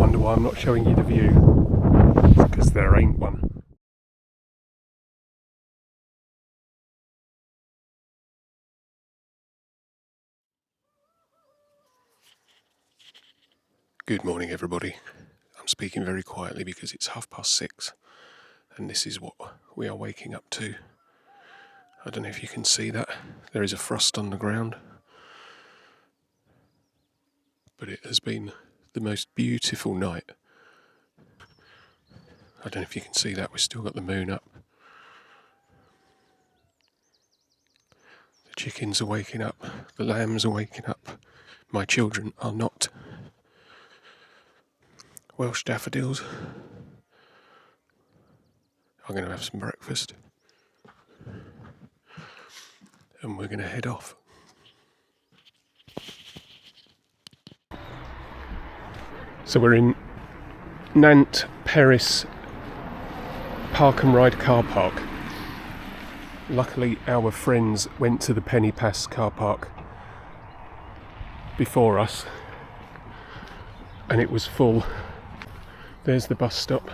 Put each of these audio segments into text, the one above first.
Wonder why I'm not showing you the view. Because there ain't one. Good morning, everybody. I'm speaking very quietly because it's 6:30 and this is what we are waking up to. I don't know if you can see that. There is a frost on the ground. But it has been the most beautiful night. I don't know if you can see that. We've still got the moon up. The chickens are waking up. The lambs are waking up. My children are not. Welsh daffodils. I'm going to have some breakfast. And we're going to head off. So we're in Nant Peris Park and Ride car park. Luckily our friends went to the Penny Pass car park before us and it was full. There's the bus stop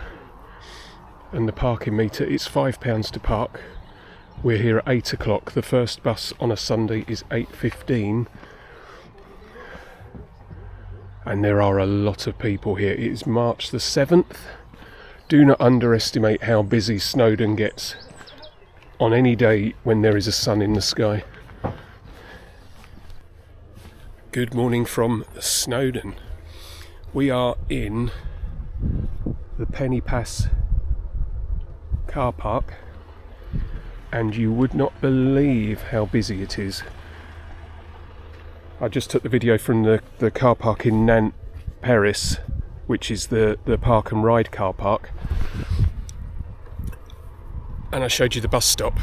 and the parking meter. It's £5 to park. We're here at 8 o'clock. The first bus on a Sunday is 8:15. And there are a lot of people here. It is March the 7th. Do not underestimate how busy Snowdon gets on any day when there is a sun in the sky. Good morning from Snowdon. We are in the Penny Pass car park and you would not believe how busy it is. I just took the video from the car park in Nant Peris, which is the park and ride car park, and I showed you the bus stop.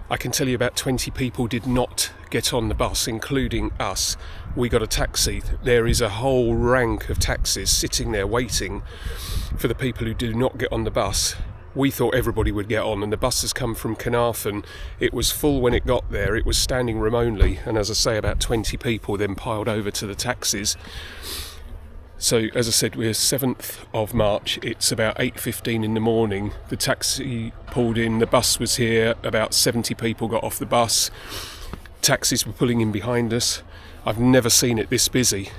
I can tell you about 20 people did not get on the bus, including us. We got a taxi. There is a whole rank of taxis sitting there waiting for the people who do not get on the bus. We thought everybody would get on, and the bus has come from Carnarvon. It was full when it got there. It was standing room only, and as I say, about 20 people then piled over to the taxis. So, as I said, we're 7th of March. It's about 8:15 in the morning. The taxi pulled in. The bus was here. About 70 people got off the bus. Taxis were pulling in behind us. I've never seen it this busy.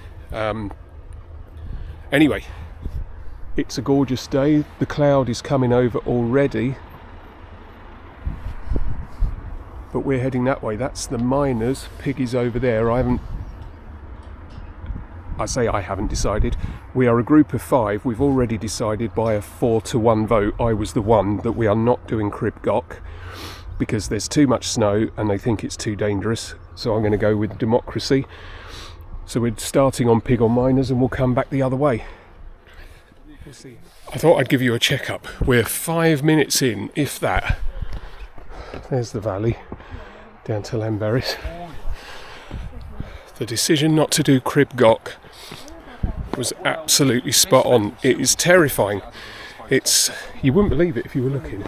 Anyway. It's a gorgeous day. The cloud is coming over already. But we're heading that way. That's the Miners. Pig is over there. I haven't decided. We are a group of 5. We've already decided by a 4-1 vote. I was the one that we are not doing Crib Goch because there's too much snow and they think it's too dangerous. So I'm going to go with democracy. So we're starting on Pyg and Miners and we'll come back the other way. We'll see. I thought I'd give you a check-up. We're 5 minutes in, if that. There's the valley, down to Llanberis. The decision not to do Crib Goch was absolutely spot on. It is terrifying. You wouldn't believe it if you were looking.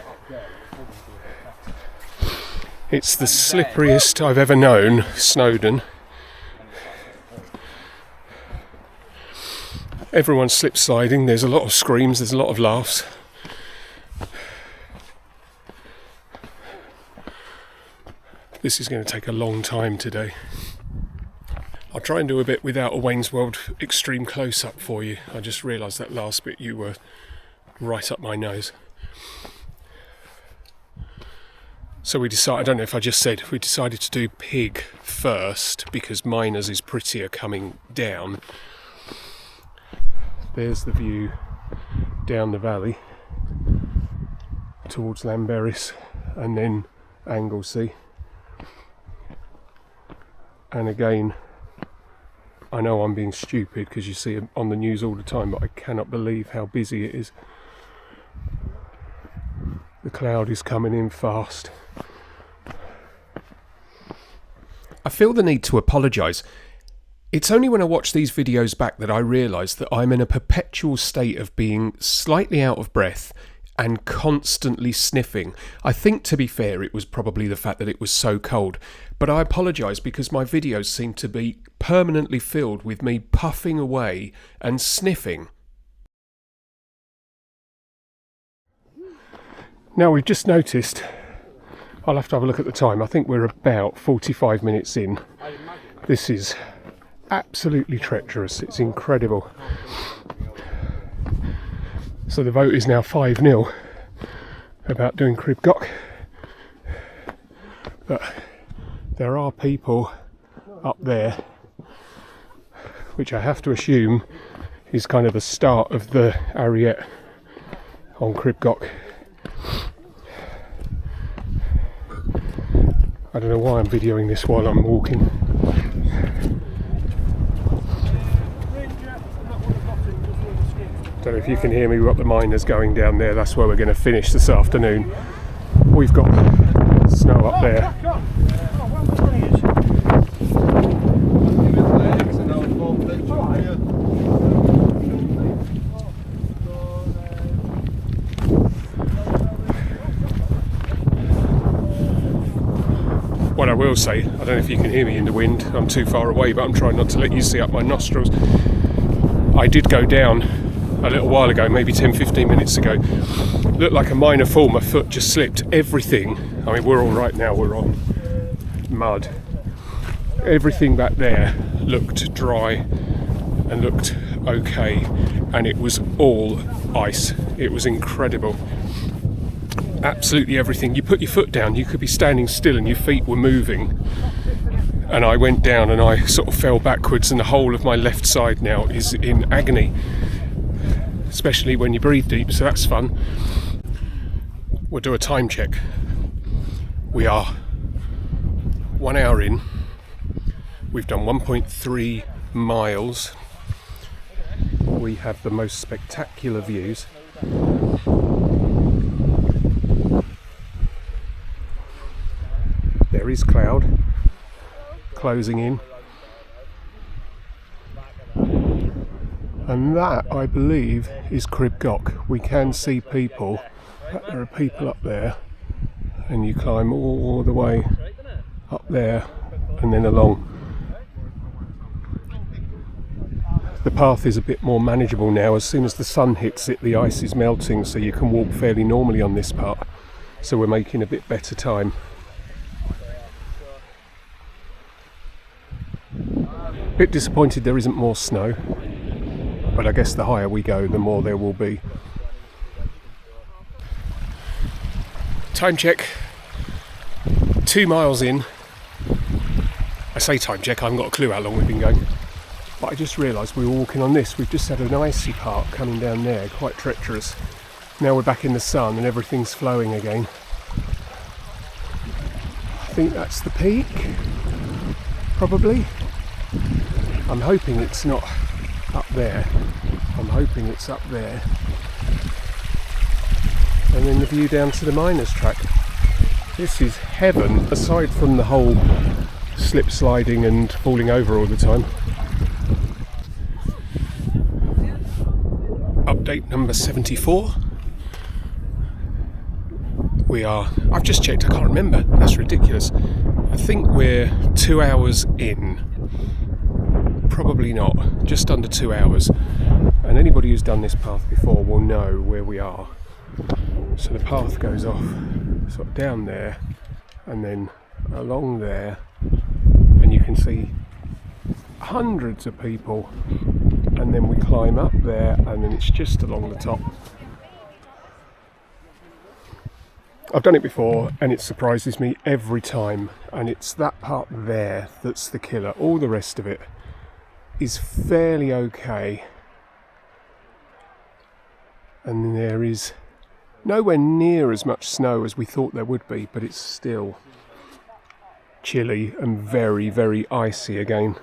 It's the slipperiest I've ever known, Snowdon. Everyone's slip sliding, there's a lot of screams, there's a lot of laughs. This is going to take a long time today. I'll try and do a bit without a Wayne's World extreme close-up for you. I just realised that last bit you were right up my nose. So we decided, I don't know if I just said, we decided to do Pyg first because Miners is prettier coming down. There's the view down the valley towards Llanberis and then Anglesey. And again, I know I'm being stupid because you see it on the news all the time, but I cannot believe how busy it is. The cloud is coming in fast. I feel the need to apologise. It's only when I watch these videos back that I realise that I'm in a perpetual state of being slightly out of breath and constantly sniffing. I think, to be fair, it was probably the fact that it was so cold. But I apologise because my videos seem to be permanently filled with me puffing away and sniffing. Now we've just noticed, I'll have to have a look at the time, I think we're about 45 minutes in. This is absolutely treacherous, it's incredible. So the vote is now 5-0 about doing Crib Goch. But there are people up there, which I have to assume is kind of the start of the Ariette on Crib Goch. I don't know why I'm videoing this while I'm walking. Don't know if you can hear me, we've got the miners going down there, that's where we're going to finish this afternoon. We've got snow up there. What I will say, I don't know if you can hear me in the wind, I'm too far away, but I'm trying not to let you see up my nostrils. I did go down a little while ago, maybe 10-15 minutes ago. Looked like a minor fall, my foot just slipped. Everything, I mean we're all right now, we're on mud. Everything back there looked dry and looked okay, and it was all ice. It was incredible. Absolutely everything. You put your foot down, you could be standing still and your feet were moving. And I went down and I sort of fell backwards, and the whole of my left side now is in agony. Especially when you breathe deep, so that's fun. We'll do a time check. We are 1 hour in. We've done 1.3 miles. We have the most spectacular views. There is cloud closing in. And that, I believe, is Crib Goch. We can see people, there are people up there, and you climb all the way up there and then along. The path is a bit more manageable now. As soon as the sun hits it, the ice is melting, so you can walk fairly normally on this part. So we're making a bit better time. Bit disappointed there isn't more snow, but I guess the higher we go, the more there will be. Time check. 2 miles in. I say time check, I haven't got a clue how long we've been going. But I just realised we were walking on this. We've just had an icy part coming down there, quite treacherous. Now we're back in the sun and everything's flowing again. I think that's the peak, probably. I'm hoping it's not up there. I'm hoping it's up there. And then the view down to the miners' track. This is heaven, aside from the whole slip sliding and falling over all the time. Update number 74. We are, I've just checked, I can't remember, that's ridiculous. I think we're 2 hours in. Probably not, just under 2 hours. And anybody who's done this path before will know where we are. So the path goes off sort of down there and then along there, and you can see hundreds of people, and then we climb up there and then it's just along the top. I've done it before and it surprises me every time, and it's that part there that's the killer. All the rest of it is fairly okay, and there is nowhere near as much snow as we thought there would be, but it's still chilly and very, very icy again.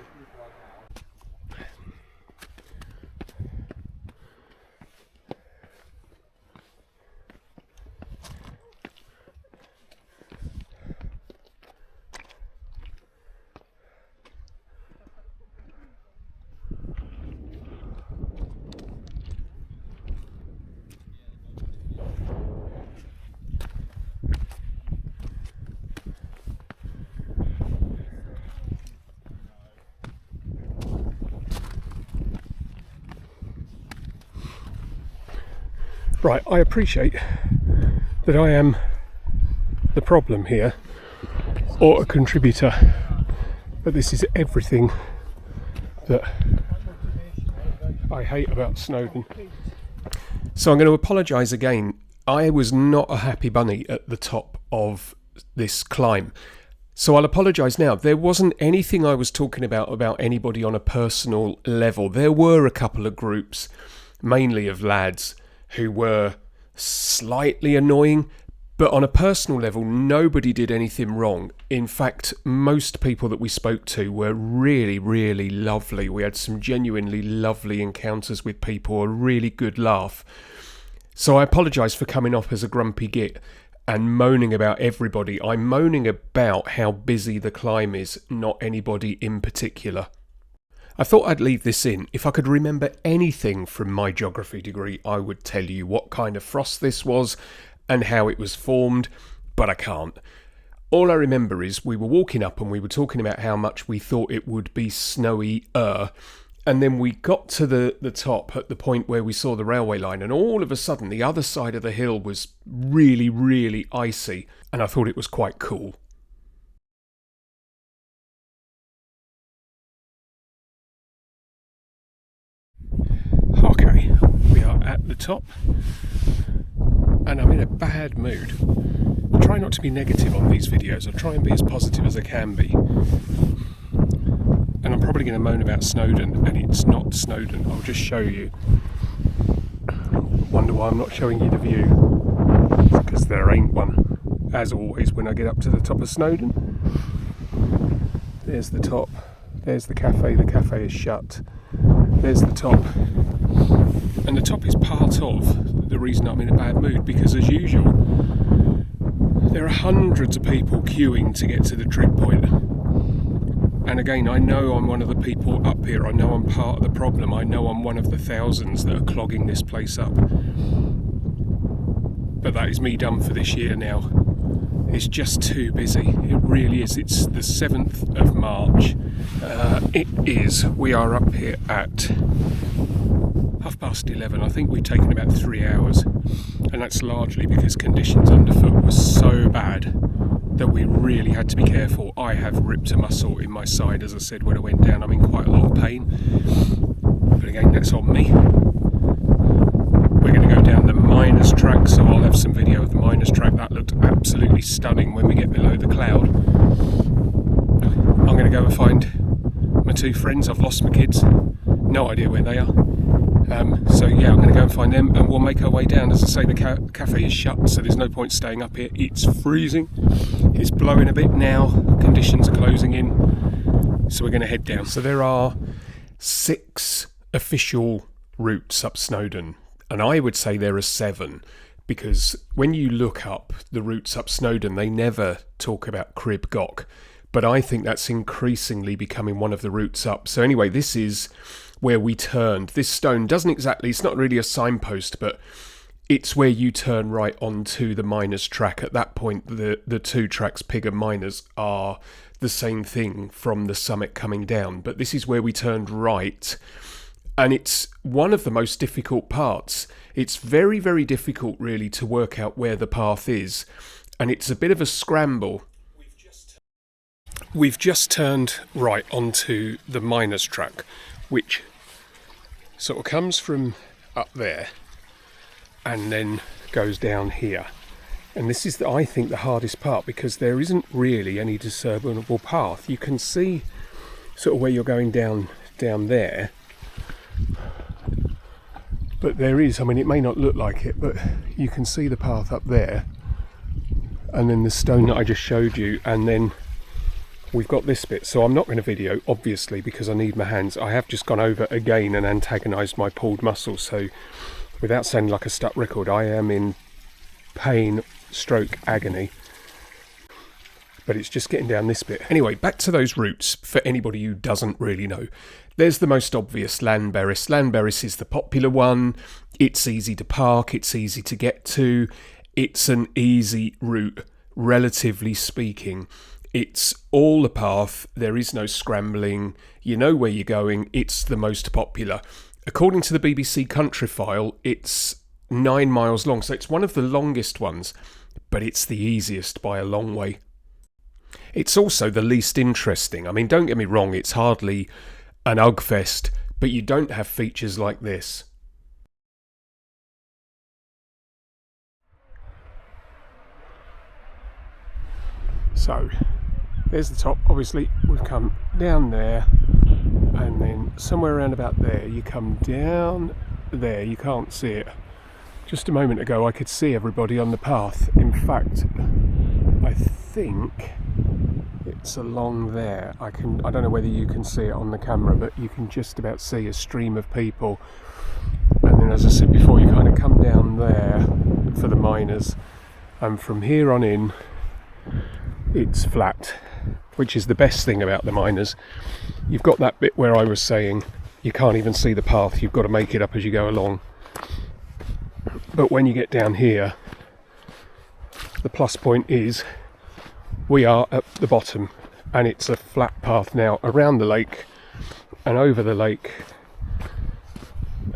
Right, I appreciate that I am the problem here or a contributor, but this is everything that I hate about Snowdon. So I'm going to apologise again. I was not a happy bunny at the top of this climb. So I'll apologise now. There wasn't anything I was talking about anybody on a personal level. There were a couple of groups, mainly of lads, who were slightly annoying, but on a personal level, nobody did anything wrong. In fact, most people that we spoke to were really, really lovely. We had some genuinely lovely encounters with people, a really good laugh. So I apologise for coming off as a grumpy git and moaning about everybody. I'm moaning about how busy the climb is, not anybody in particular. I thought I'd leave this in. If I could remember anything from my geography degree, I would tell you what kind of frost this was and how it was formed, but I can't. All I remember is we were walking up and we were talking about how much we thought it would be snowy-er, and then we got to the top at the point where we saw the railway line, and all of a sudden the other side of the hill was really, really icy, and I thought it was quite cool. Okay, we are at the top, and I'm in a bad mood. I try not to be negative on these videos. I try and be as positive as I can be. And I'm probably going to moan about Snowdon, and it's not Snowdon. I'll just show you. Wonder why I'm not showing you the view. Because there ain't one. As always, when I get up to the top of Snowdon. There's the top. There's the cafe. The cafe is shut. There's the top. And the top is part of the reason I'm in a bad mood, because as usual, there are hundreds of people queuing to get to the trip point. And again, I know I'm one of the people up here. I know I'm part of the problem. I know I'm one of the thousands that are clogging this place up. But that is me done for this year now. It's just too busy. It really is. It's the 7th of March. It is. We are up here at 11:30. I think we've taken about 3 hours. And that's largely because conditions underfoot were so bad that we really had to be careful. I have ripped a muscle in my side, as I said when I went down. I'm in quite a lot of pain. But again, that's on me. We're going to go down the Miners track, so I'll have some video of the Miners track. That looked absolutely stunning when we get below the cloud. I'm going to go and find my two friends. I've lost my kids. No idea where they are. So yeah, I'm going to go and find them, and we'll make our way down. As I say, the cafe is shut, so there's no point staying up here. It's freezing. It's blowing a bit now. Conditions are closing in. So we're going to head down. So there are 6 official routes up Snowdon, and I would say there are 7, because when you look up the routes up Snowdon, they never talk about Crib Goch, but I think that's increasingly becoming one of the routes up. So anyway, this is where we turned. This stone doesn't exactly, it's not really a signpost, but it's where you turn right onto the Miners track. At that point, the two tracks, Pyg and Miners, are the same thing from the summit coming down. But this is where we turned right, and it's one of the most difficult parts. It's very, very difficult really to work out where the path is, and it's a bit of a scramble. We've just turned right onto the Miners track, which sort of comes from up there and then goes down here. And this is, I think, the hardest part, because there isn't really any discernible path. You can see sort of where you're going down there, but there is, I mean, it may not look like it, but you can see the path up there, and then the stone that I just showed you, and then we've got this bit. So I'm not going to video, obviously, because I need my hands. I have just gone over again and antagonised my pulled muscle, so without sounding like a stuck record, I am in pain stroke agony. But it's just getting down this bit. Anyway, back to those routes for anybody who doesn't really know. There's the most obvious, Llanberis. Llanberis is the popular one. It's easy to park, it's easy to get to. It's an easy route, relatively speaking. It's all a path, there is no scrambling, you know where you're going, it's the most popular. According to the BBC Countryfile, it's 9 miles long, so it's one of the longest ones, but it's the easiest by a long way. It's also the least interesting. I mean, don't get me wrong, it's hardly an Ugfest, but you don't have features like this. So, there's the top. Obviously, we've come down there, and then somewhere around about there, you come down there. You can't see it. Just a moment ago, I could see everybody on the path. In fact, I think it's along there. I don't know whether you can see it on the camera, but you can just about see a stream of people. And then, as I said before, you kind of come down there for the miners, and from here on in, it's flat, which is the best thing about the miners. You've got that bit where I was saying you can't even see the path, you've got to make it up as you go along. But when you get down here, the plus point is we are at the bottom, and it's a flat path now around the lake and over the lake,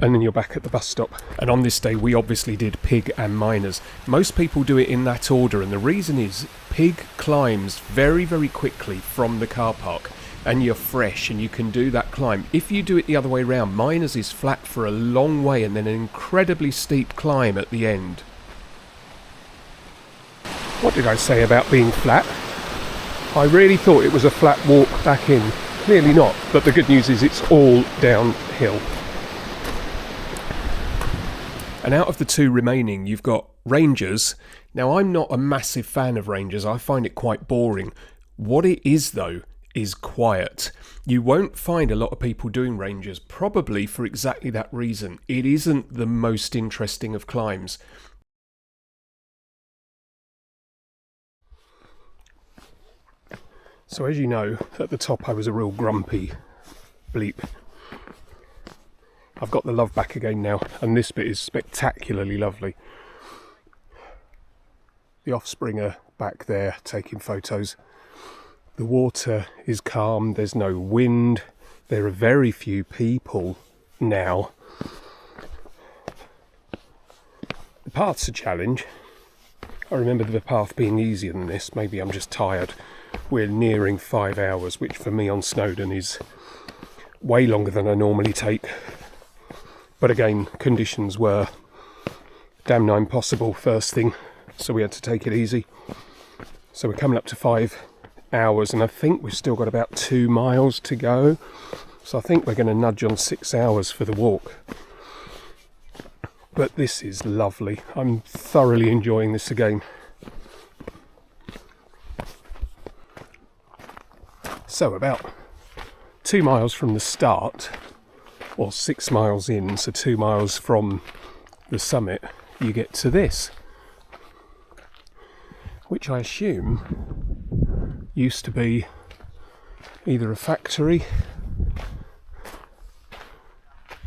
and then you're back at the bus stop. And on this day we obviously did Pyg and Miners. Most people do it in that order, and the reason is Pyg climbs very, very quickly from the car park, and you're fresh and you can do that climb. If you do it the other way round, Miners is flat for a long way and then an incredibly steep climb at the end. What did I say about being flat? I really thought it was a flat walk back in. Clearly not, but the good news is it's all downhill. And out of the two remaining, you've got Rangers. Now, I'm not a massive fan of Rangers. I find it quite boring. What it is, though, is quiet. You won't find a lot of people doing Rangers, probably for exactly that reason. It isn't the most interesting of climbs. So as you know, at the top I was a real grumpy bleep. I've got the love back again now, and this bit is spectacularly lovely. The offspring are back there taking photos. The water is calm, there's no wind, there are very few people now. The path's a challenge. I remember the path being easier than this. Maybe I'm just tired. We're nearing 5 hours, which for me on Snowdon is way longer than I normally take. But again, conditions were damn nigh impossible first thing, so we had to take it easy. So we're coming up to 5 hours, and I think we've still got about 2 miles to go. So I think we're going to nudge on 6 hours for the walk. But this is lovely. I'm thoroughly enjoying this again. So about 2 miles from the start, or 6 miles in, so 2 miles from the summit, you get to this, which I assume used to be either a factory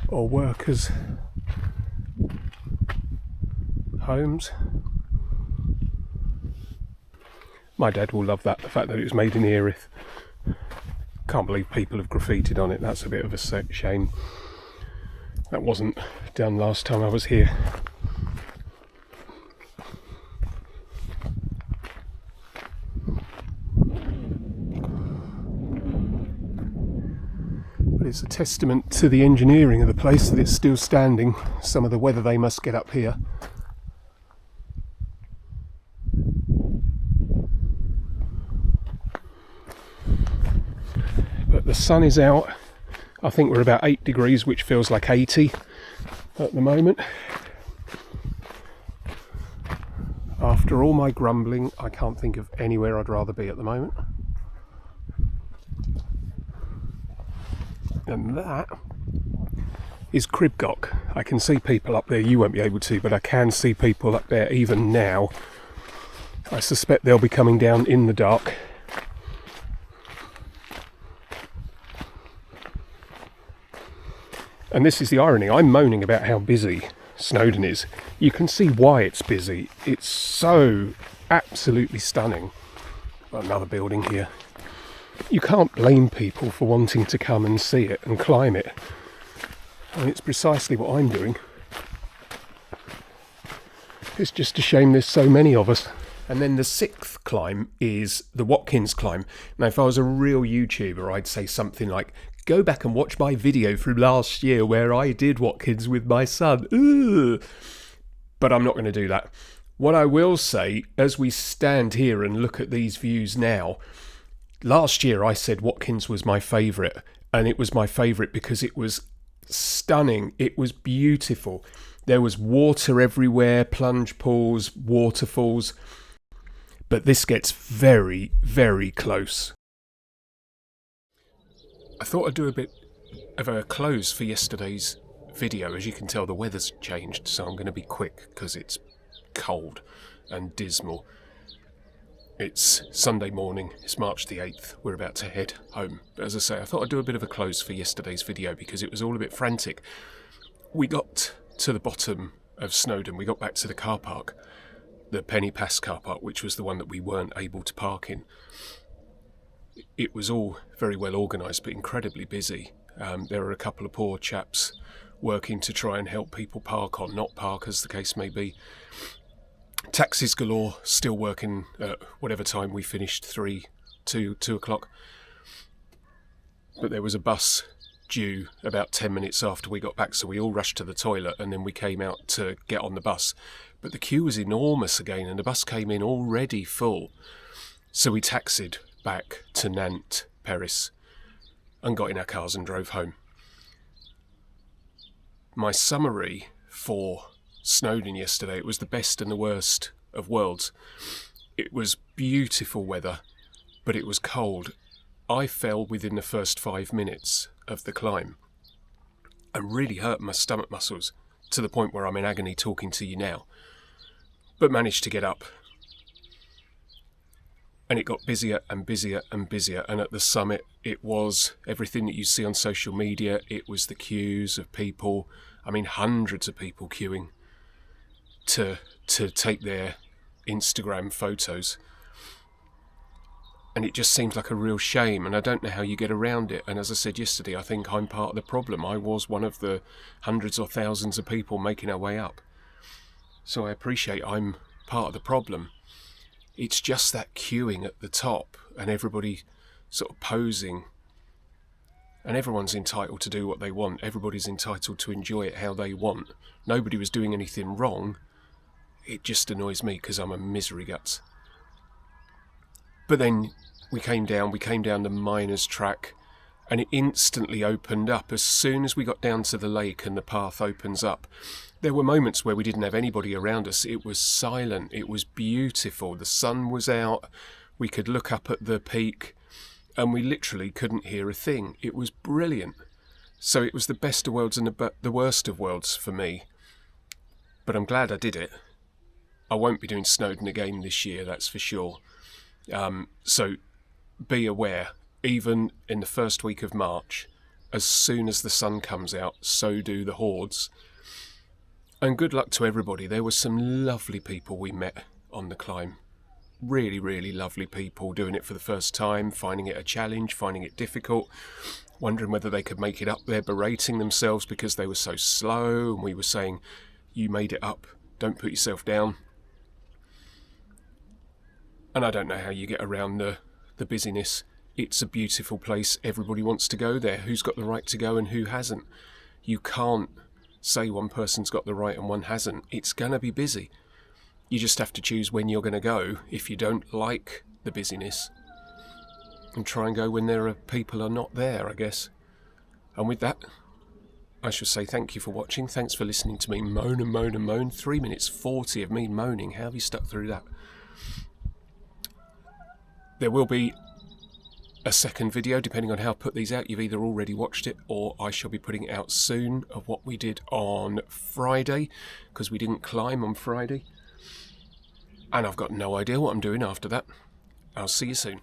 or workers' homes. My dad will love that, the fact that it was made in Erith. Can't believe people have graffitied on it. That's a bit of a shame. That wasn't done last time I was here. But it's a testament to the engineering of the place that it's still standing. Some of the weather they must get up here. The sun is out. I think we're about 8 degrees, which feels like 80 at the moment. After all my grumbling, I can't think of anywhere I'd rather be at the moment. And that is Crib Goch. I can see people up there. You won't be able to, but I can see people up there even now. I suspect they'll be coming down in the dark. And this is the irony. I'm moaning about how busy Snowdon is. You can see why it's busy. It's so absolutely stunning. Got another building here. You can't blame people for wanting to come and see it and climb it. And it's precisely what I'm doing. It's just a shame there's so many of us. And then the 6th climb is the Watkins climb. Now, if I was a real YouTuber, I'd say something like, go back and watch my video from last year where I did Watkins with my son. Ugh. But I'm not going to do that. What I will say, as we stand here and look at these views now, last year I said Watkins was my favourite, and it was my favourite because it was stunning. It was beautiful. There was water everywhere, plunge pools, waterfalls. But this gets very, very close. I thought I'd do a bit of a close for yesterday's video. As you can tell, the weather's changed, so I'm going to be quick because it's cold and dismal. It's Sunday morning, it's March the 8th, we're about to head home. But as I say, I thought I'd do a bit of a close for yesterday's video because it was all a bit frantic. We got to the bottom of Snowdon, we got back to the car park, the Penny Pass car park, which was the one that we weren't able to park in. It was all very well organised but incredibly busy. There were a couple of poor chaps working to try and help people park or not park, as the case may be. Taxis galore, still working at whatever time we finished, 2 o'clock. But there was a bus due about 10 minutes after we got back, so we all rushed to the toilet and then we came out to get on the bus. But the queue was enormous again and the bus came in already full. So we taxied back to Nantes, Paris, and got in our cars and drove home. My summary for Snowdon yesterday, it was the best and the worst of worlds. It was beautiful weather, but it was cold. I fell within the first 5 minutes of the climb and really hurt my stomach muscles to the point where I'm in agony talking to you now, but managed to get up. And it got busier and busier and busier, and at the summit it was everything that you see on social media. It was the queues of people, I mean hundreds of people queuing to take their Instagram photos. And it just seems like a real shame, and I don't know how you get around it. And as I said yesterday, I think I'm part of the problem. I was one of the hundreds or thousands of people making our way up. So I appreciate I'm part of the problem. It's just that queuing at the top and everybody sort of posing. And everyone's entitled to do what they want. Everybody's entitled to enjoy it how they want. Nobody was doing anything wrong. It just annoys me because I'm a misery guts. But then we came down the miners track, and it instantly opened up. As soon as we got down to the lake and the path opens up, there were moments where we didn't have anybody around us. It was silent. It was beautiful. The sun was out. We could look up at the peak, and we literally couldn't hear a thing. It was brilliant. So it was the best of worlds and the worst of worlds for me. But I'm glad I did it. I won't be doing Snowdon again this year, that's for sure. So be aware, even in the first week of March, as soon as the sun comes out, so do the hordes. And good luck to everybody. There were some lovely people we met on the climb. Really, really lovely people doing it for the first time, finding it a challenge, finding it difficult, wondering whether they could make it up there, berating themselves because they were so slow, and we were saying, you made it up, don't put yourself down. And I don't know how you get around the busyness. It's a beautiful place. Everybody wants to go there. Who's got the right to go and who hasn't? You can't say one person's got the right and one hasn't. It's going to be busy. You just have to choose when you're going to go if you don't like the busyness. And try and go when people are not there, I guess. And with that, I shall say thank you for watching. Thanks for listening to me moan and moan and moan. 3 minutes 40 of me moaning. How have you stuck through that? There will be a second video, depending on how I put these out. You've either already watched it or I shall be putting it out soon, of what we did on Friday, because we didn't climb on Friday. And I've got no idea what I'm doing after that. I'll see you soon.